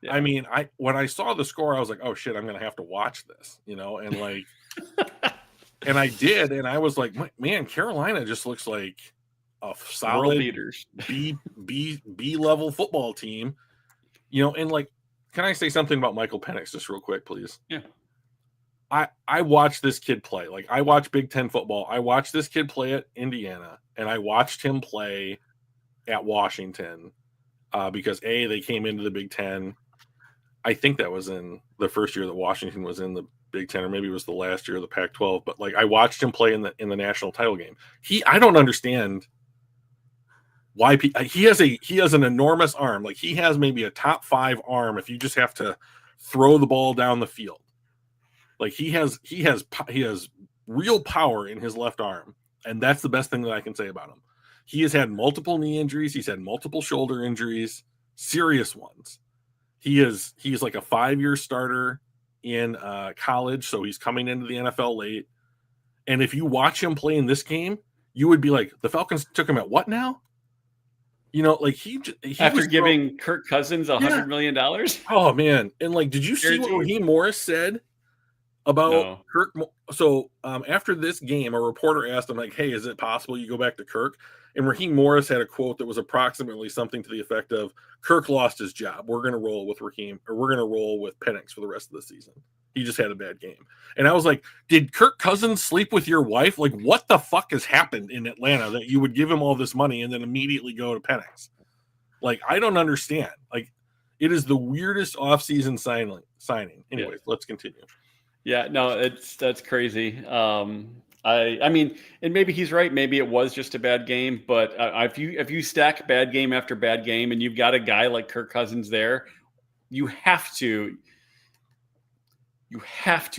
yeah. I mean, when I saw the score, I was like, oh shit, I'm gonna have to watch this, and and I did, and I was like, man, Carolina just looks like a solid B level football team, and can I say something about Michael Penix just real quick, please? Yeah. I watched this kid play. I watch Big Ten football. I watched this kid play at Indiana, and I watched him play at Washington because, they came into the Big Ten. I think that was in the first year that Washington was in the Big Ten, or maybe it was the last year of the Pac-12. But, I watched him play in the national title game. I don't understand why he has an enormous arm. He has maybe a top 5 arm if you just have to throw the ball down the field. He has real power in his left arm, and that's the best thing that I can say about him. He has had multiple knee injuries, he's had multiple shoulder injuries, serious ones. He's a 5-year starter in college, so he's coming into the NFL late. And if you watch him play in this game, you would be like, the Falcons took him at what now? He after giving Kirk Cousins $100 million. Oh man! And did you see what Raheem Morris said about Kirk? So after this game, a reporter asked him "Hey, is it possible you go back to Kirk?" And Raheem Morris had a quote that was approximately something to the effect of, "Kirk lost his job. We're going to roll with Raheem, or we're going to roll with Penix for the rest of the season. He just had a bad game." And I was like, "Did Kirk Cousins sleep with your wife? What the fuck has happened in Atlanta that you would give him all this money and then immediately go to Penix?" I don't understand. It is the weirdest offseason signing. Anyways, Let's continue. Yeah, no, that's crazy. I mean, and maybe he's right. Maybe it was just a bad game. But if you stack bad game after bad game, and you've got a guy like Kirk Cousins there, you have to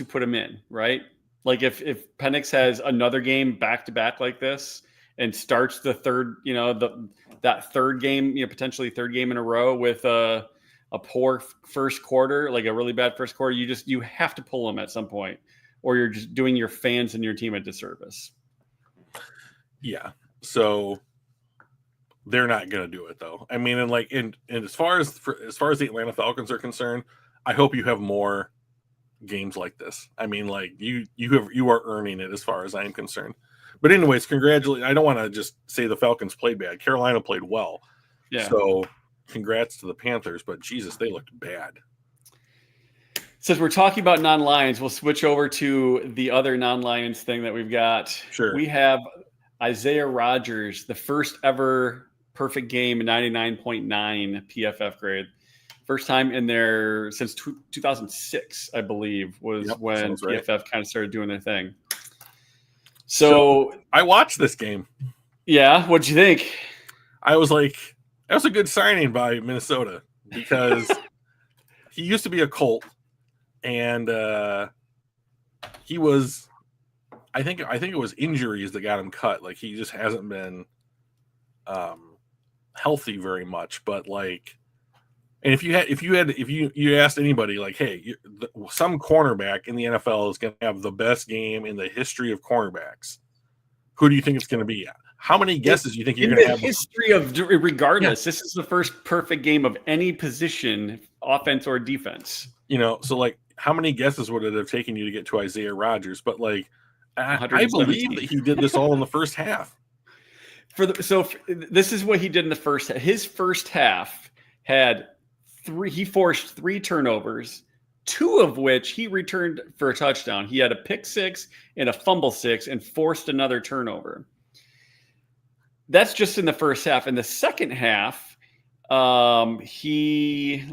put him in, right? If Penix has another game back to back like this and starts the third, that third game, potentially third game in a row with a a poor first quarter, like a really bad first quarter, you have to pull them at some point, or you're just doing your fans and your team a disservice. Yeah. So they're not going to do it though. I mean, and as far as the Atlanta Falcons are concerned, I hope you have more games like this. I mean, like you are earning it as far as I'm concerned. But anyways, congratulations. I don't want to just say the Falcons played bad. Carolina played well. Yeah. So congrats to the Panthers, but Jesus, they looked bad. Since we're talking about non-Lions, we'll switch over to the other non-Lions thing that we've got. Sure. We have Isaiah Rodgers, the first ever perfect game, 99.9 PFF grade. First time in there since 2006, I believe, was when PFF right. kind of started doing their thing. So I watched this game. Yeah, what'd you think? I was like, that was a good signing by Minnesota because he used to be a Colt, and he was. I think it was injuries that got him cut. Like he just hasn't been healthy very much. But like, and if you asked anybody like, hey, some cornerback in the NFL is going to have the best game in the history of cornerbacks, who do you think it's going to be? How many guesses do you think you're going to have? History of regardless, This is the first perfect game of any position, offense or defense. You know, so like, how many guesses would it have taken you to get to Isaiah Rodgers? But like, I believe that he did this all in the first half. This is what he did in the first half. His first half had he forced 3 turnovers, 2 of which he returned for a touchdown. He had a pick 6 and a fumble 6 and forced another turnover. That's just in the first half. In the second half, he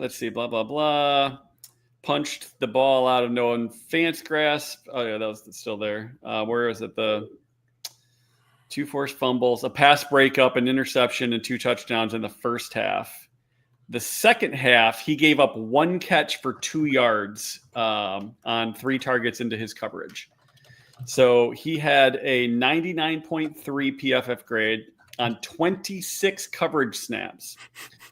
punched the ball out of Noah Fant's grasp. Oh yeah, that was still there. Where is it? The 2 forced fumbles, a pass breakup, an interception, and 2 touchdowns in the first half. The second half, he gave up 1 catch for 2 yards on 3 targets into his coverage. So he had a 99.3 PFF grade on 26 coverage snaps.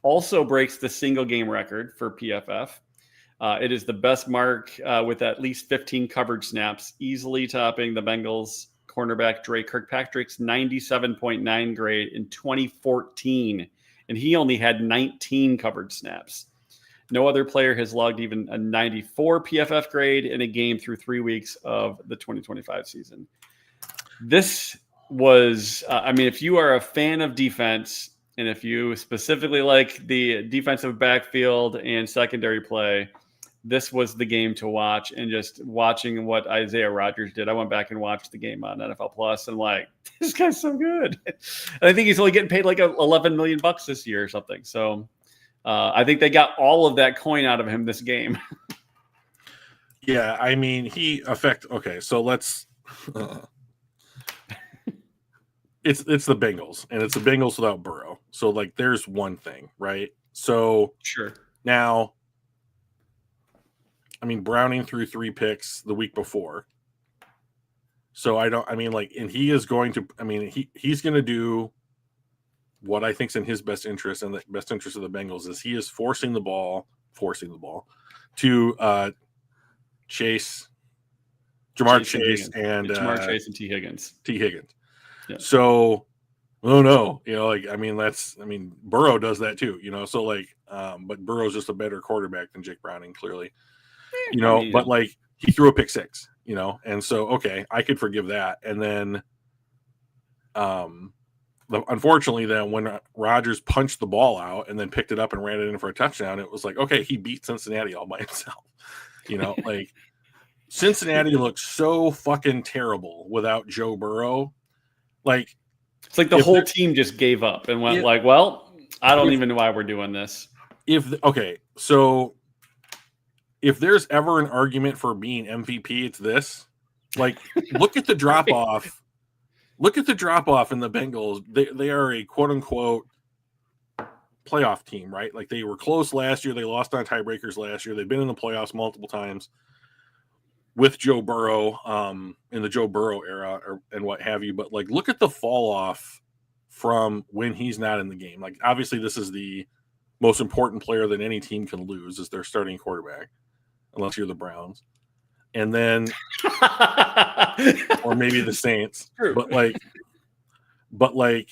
Also breaks the single game record for PFF. It is the best mark with at least 15 coverage snaps, easily topping the Bengals cornerback Dre Kirkpatrick's 97.9 grade in 2014. And he only had 19 coverage snaps. No other player has logged even a 94 PFF grade in a game through 3 weeks of the 2025 season. This was, if you are a fan of defense, and if you specifically like the defensive backfield and secondary play, this was the game to watch. And just watching what Isaiah Rodgers did, I went back and watched the game on NFL Plus, and like, this guy's so good. And I think he's only getting paid like $11 million this year or something. So I think they got all of that coin out of him this game. Yeah, I mean, okay, so let's it's the Bengals, and it's the Bengals without Burrow. So like there's one thing, right? So sure. Now, I mean, Browning threw 3 picks the week before. So and he is going to, he's going to do what I think is in his best interest, and the best interest of the Bengals is he is forcing the ball to Jamar Chase and T. Higgins. Yeah. So, no, Burrow does that too, so like, but Burrow's just a better quarterback than Jake Browning, clearly, but like he threw a pick 6, and so, okay, I could forgive that. And then, unfortunately, then when Rodgers punched the ball out and then picked it up and ran it in for a touchdown, it was like, okay, he beat Cincinnati all by himself. Like Cincinnati looks so fucking terrible without Joe Burrow. Like it's like the whole team just gave up and went I don't even know why we're doing this. So if there's ever an argument for being MVP, it's this. Like, look at the drop off. Look at the drop off in the Bengals. They are a quote unquote playoff team, right? Like they were close last year. They lost on tiebreakers last year. They've been in the playoffs multiple times with Joe Burrow in the Joe Burrow era and what have you. But like, look at the fall off from when he's not in the game. Like, obviously this is the most important player that any team can lose is their starting quarterback, unless you're the Browns. And then, or maybe the Saints. True. But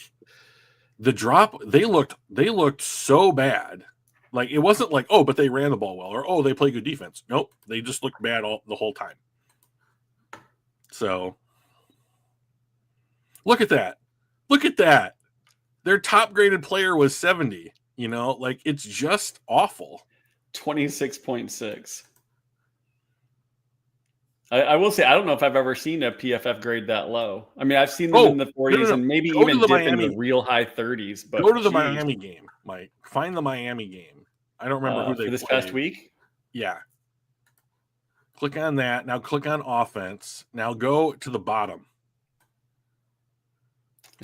the drop, they looked so bad. Like, it wasn't like, oh, but they ran the ball well, or oh, they play good defense. Nope, they just looked bad the whole time. So look at that. Their top graded player was 70. Like, it's just awful. 26.6. I will say, I don't know if I've ever seen a PFF grade that low. I mean, I've seen them in the 40s and maybe even dip in the real high 30s. But go to the Miami game, Mike. Find the Miami game. I don't remember who they for this played. past week. Yeah. Click on that. Now click on offense. Now go to the bottom.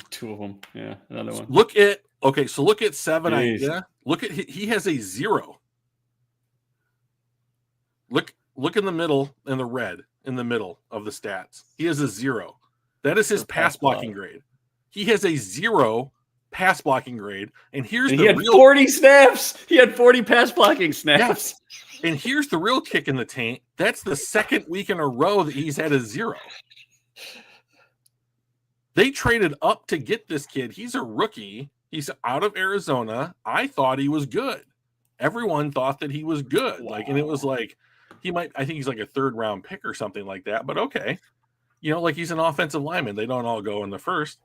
2 of them. Yeah, another one. Look at 7 idea. Look at he has a 0. Look in the middle in the red in the middle of the stats. He has a 0. That is his pass blocking grade. He has a 0 pass blocking grade. And he had 40 snaps. He had 40 pass blocking snaps. Yeah. And here's the real kick in the tank. That's the second week in a row that he's had a 0. They traded up to get this kid. He's a rookie. He's out of Arizona. I thought he was good. Everyone thought that he was good. Wow. And it was like, I think he's like a 3rd round pick or something like that, but okay. Like, he's an offensive lineman. They don't all go in the first,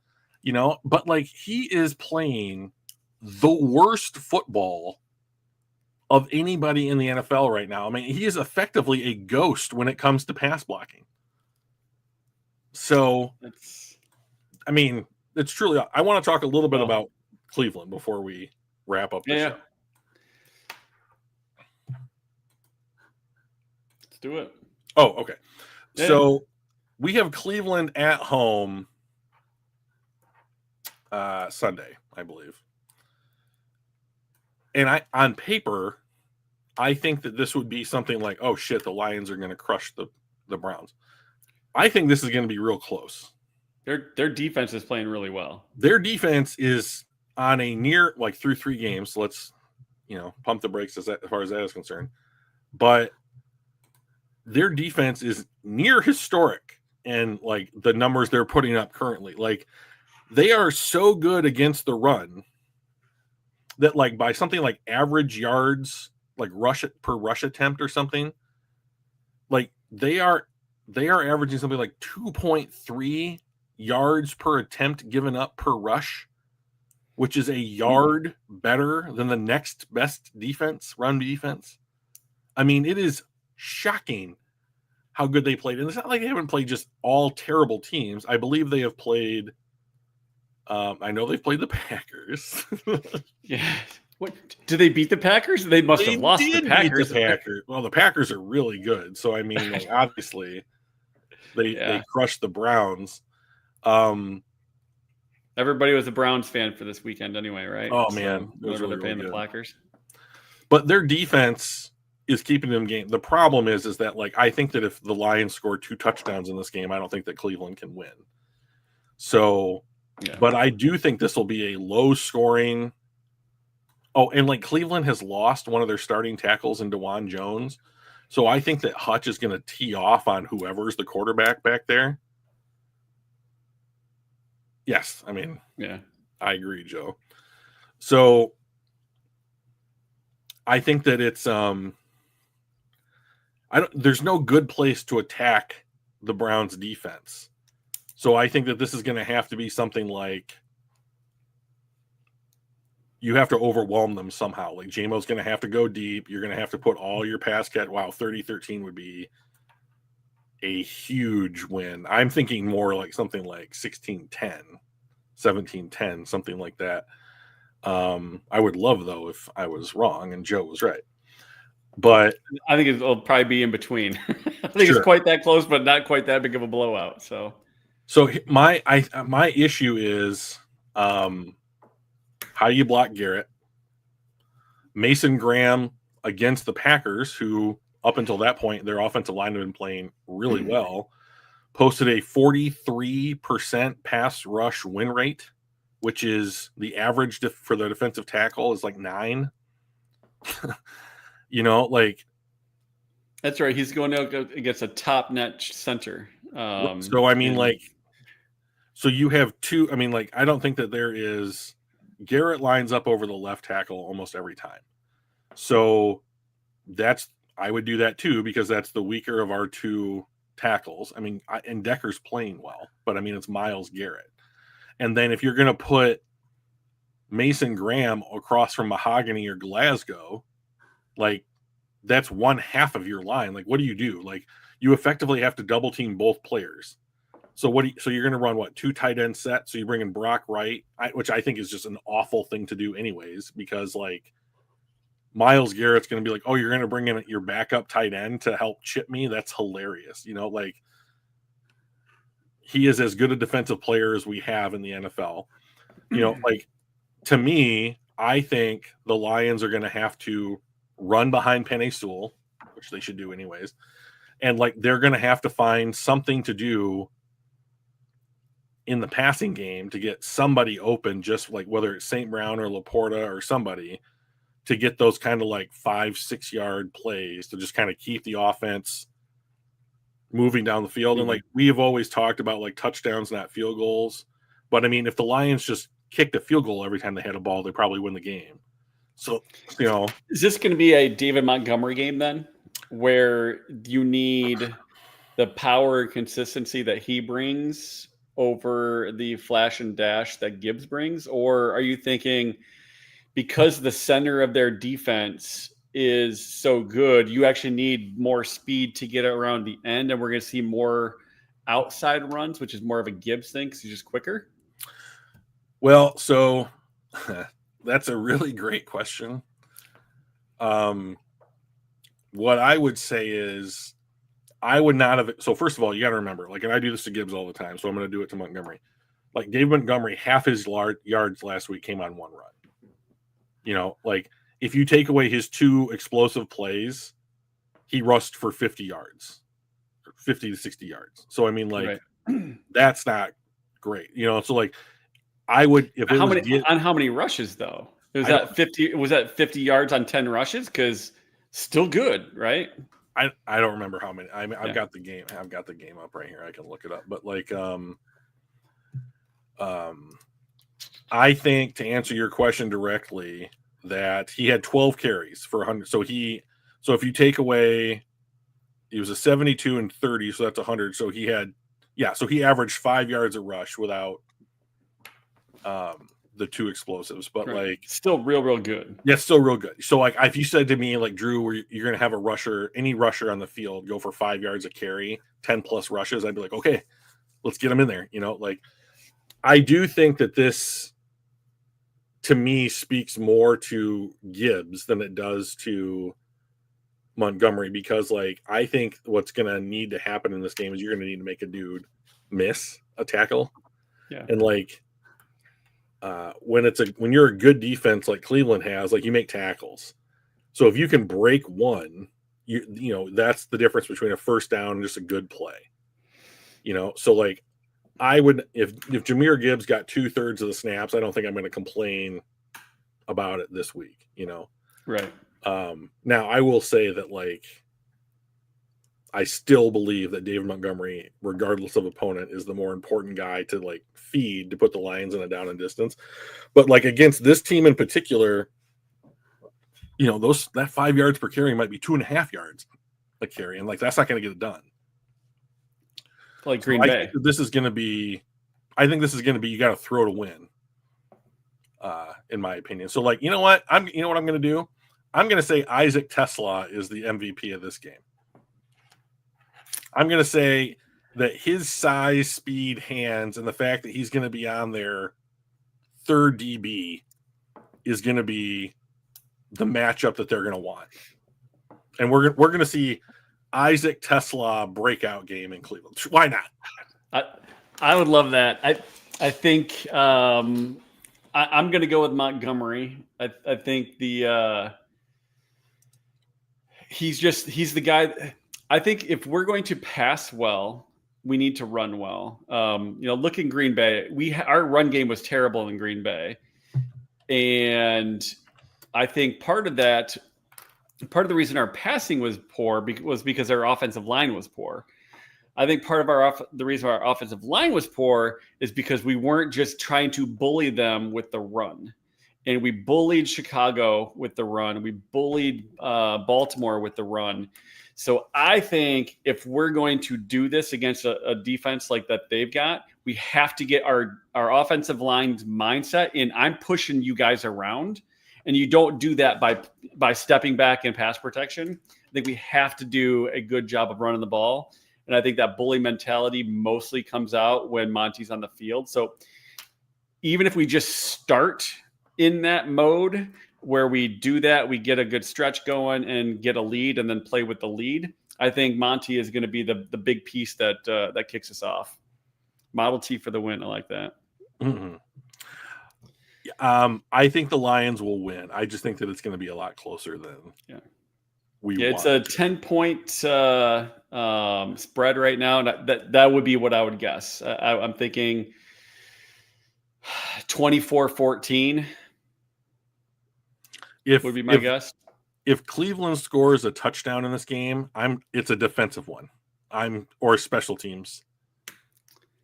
but like, he is playing the worst football of anybody in the NFL right now. I mean, he is effectively a ghost when it comes to pass blocking. So it's truly, I want to talk a little bit about Cleveland before we wrap up the show. Let's do it. Oh, okay. Yeah. So we have Cleveland at home Sunday, I believe. And on paper, I think that this would be something like, oh shit, the Lions are going to crush the Browns. I think this is going to be real close. Their defense is playing really well. Their defense is on a near, like, through 3 games. So let's, pump the brakes as far as that is concerned. But their defense is near historic, and like the numbers they're putting up currently, like, they are so good against the run that, like, by something like average yards, like per rush attempt or something, like they are averaging something like 2.3 yards per attempt given up per rush, which is a yard better than the next best run defense. I mean, it is shocking how good they played. And it's not like they haven't played just all terrible teams. I believe they have played, I know they've played the Packers. Yeah. What, did they beat the Packers? They must have lost the Packers. Well, the Packers are really good. So, I mean, like, obviously they crushed the Browns. Everybody was a Browns fan for this weekend anyway, right? Oh, man. Whatever they're paying the Packers. But their defense is keeping them game. The problem is that, like, I think that if the Lions score 2 touchdowns in this game, I don't think that Cleveland can win. So, but I do think this will be a low scoring. Oh, and like, Cleveland has lost one of their starting tackles in DeJuan Jones. So I think that Hutch is going to tee off on whoever's the quarterback back there. Yes. I mean, I agree, Joe. So I think that it's, there's no good place to attack the Browns defense. So I think that this is going to have to be something like, you have to overwhelm them somehow. Like, J-Mo's going to have to go deep. You're going to have to put all your pass catch. Wow, 30-13 would be a huge win. I'm thinking more like something like 16-10, 17-10, something like that. I would love, though, if I was wrong and Joe was right. But I think it'll probably be in between. I think it's quite that close, but not quite that big of a blowout. So my issue is, how do you block Garrett? Mason Graham against the Packers, who up until that point, their offensive line had been playing really well, posted a 43% pass rush win rate, which is the average for the defensive tackle is like 9. You know, like that's right. He's going out against a top-notch center. So I mean, like, so you have two. I mean, like, I don't think that there is. Garrett lines up over the left tackle almost every time. So I would do that too, because that's the weaker of our two tackles. I mean, and Decker's playing well, but I mean, it's Myles Garrett. And then if you're going to put Mason Graham across from Mahogany or Glasgow, like, that's one half of your line. Like, what do you do? Like, you effectively have to double team both players. So so you're going to run what, 2 tight end sets? So you bring in Brock Wright, which I think is just an awful thing to do anyways, because like Myles Garrett's going to be like, oh, you're going to bring in your backup tight end to help chip me? That's hilarious. You know, like, he is as good a defensive player as we have in the NFL. You know, like, to me, I think the Lions are going to have to run behind Penei Sewell, which they should do anyways. And like, they're going to have to find something to do in the passing game to get somebody open, just like whether it's St. Brown or Laporta or somebody, to get those kind of like 5-6 yard plays to just kind of keep the offense moving down the field. And like, we have always talked about like touchdowns, not field goals. But I mean, if the Lions just kicked a field goal every time they had a ball, they probably win the game. So, you know, is this going to be a David Montgomery game then, where you need the power and consistency that he brings over the flash and dash that Gibbs brings? Or are you thinking, because the center of their defense is so good, you actually need more speed to get around the end, and we're going to see more outside runs, which is more of a Gibbs thing because he's just quicker? Well, so that's a really great question. What I would say is, I would not have. So first of all, you got to remember, like, and I do this to Gibbs all the time, so I'm going to do it to Montgomery. Like, Dave Montgomery, half his yards last week came on one run. You know, like, if you take away his 2 explosive plays, he rushed for 50 yards, 50 to 60 yards. So I mean, like, that's not great. You know, so like, I would, if it on how many rushes though? Was that 50 yards on 10 rushes? Because still good, right? I don't remember how many. I've got the game. I've got the game up right here. I can look it up. But like, I think, to answer your question directly, that he had 12 carries for 100. So if you take away, he was a 72 and 30, so that's 100. So he averaged 5 yards a rush without the 2 explosives, but like, still real good. Yeah, still real good. So like, if you said to me, like, Drew, you're going to have any rusher on the field go for 5 yards a carry, 10 plus rushes, I'd be like, okay, let's get him in there. You know, like, I do think that this, to me, speaks more to Gibbs than it does to Montgomery, because like, I think what's going to need to happen in this game is you're going to need to make a dude miss a tackle. Yeah. And like, when you're a good defense like Cleveland has, like, you make tackles. So if you can break one, you know, that's the difference between a first down and just a good play. You know, so like, I would, if Jahmyr Gibbs got 2/3 of the snaps, I don't think I'm going to complain about it this week, you know? Right. Now I will say that, like, I still believe that David Montgomery, regardless of opponent, is the more important guy to like feed to put the Lions in a down and distance. But like, against this team in particular, you know, that 5 yards per carry might be 2.5 yards a carry, and like, that's not going to get it done. Like Green Bay. I think this is going to be you got to throw to win. In my opinion. So like, you know what I'm going to do? I'm going to say Isaac Tesla is the MVP of this game. I'm going to say that his size, speed, hands, and the fact that he's going to be on their third DB is going to be the matchup that they're going to want. And we're going to see Isaac Tesla breakout game in Cleveland. Why not? I would love that. I think I'm going to go with Montgomery. I think he's the guy. I think if we're going to pass well, we need to run well. You know, look in Green Bay. Our run game was terrible in Green Bay, and I think part of that part of the reason our passing was poor was because our offensive line was poor. I think part of the reason our offensive line was poor is because we weren't just trying to bully them with the run. And we bullied Chicago with the run. We bullied Baltimore with the run. So I think if we're going to do this against a defense like that they've got, we have to get our offensive line's mindset in. I'm pushing you guys around, and you don't do that by stepping back in pass protection. I think we have to do a good job of running the ball. And I think that bully mentality mostly comes out when Monty's on the field. So even if we just start in that mode where we do that, we get a good stretch going and get a lead and then play with the lead, I think Monty is going to be the big piece that kicks us off. Model T for the win. I like that. Mm-hmm. I think the Lions will win. I just think that it's going to be a lot closer than it's a 10-point spread right now. And that would be what I would guess. I'm thinking 24-14 would be my guess. If Cleveland scores a touchdown in this game, it's a defensive one. Or special teams.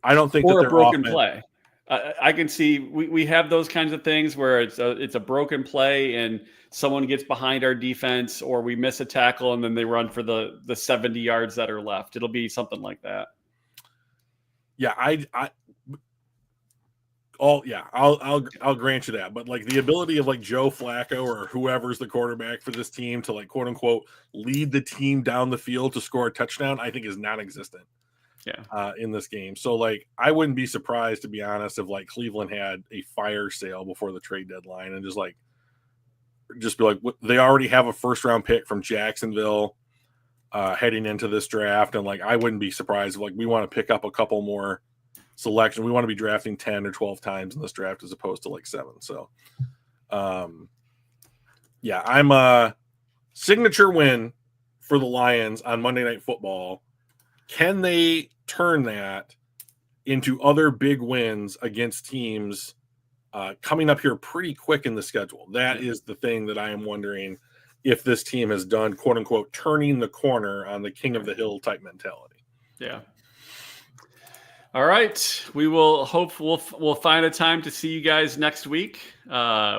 I don't think or that a broken play. I can see we have those kinds of things where it's a broken play and someone gets behind our defense, or we miss a tackle and then they run for the 70 yards that are left. It'll be something like that. Yeah, I'll grant you that. But like the ability of like Joe Flacco or whoever's the quarterback for this team to like quote unquote lead the team down the field to score a touchdown, I think is non-existent. In this game. So like I wouldn't be surprised, to be honest, if like Cleveland had a fire sale before the trade deadline and just be like they already have a first round pick from Jacksonville heading into this draft, and like I wouldn't be surprised if like we want to pick up a couple more selections. We want to be drafting 10 or 12 times in this draft as opposed to like 7. So I'm a signature win for the Lions on Monday Night Football. Can they turn that into other big wins against teams coming up here pretty quick in the schedule? That is the thing that I am wondering if this team has done, quote unquote, turning the corner on the king of the hill type mentality. Yeah. All right. We will hope we'll find a time to see you guys next week.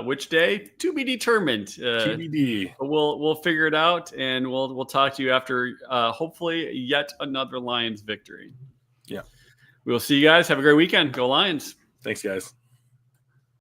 Which day? To be determined. TBD. We'll figure it out, and we'll talk to you after hopefully yet another Lions victory. Yeah. We will see you guys. Have a great weekend. Go Lions. Thanks, guys.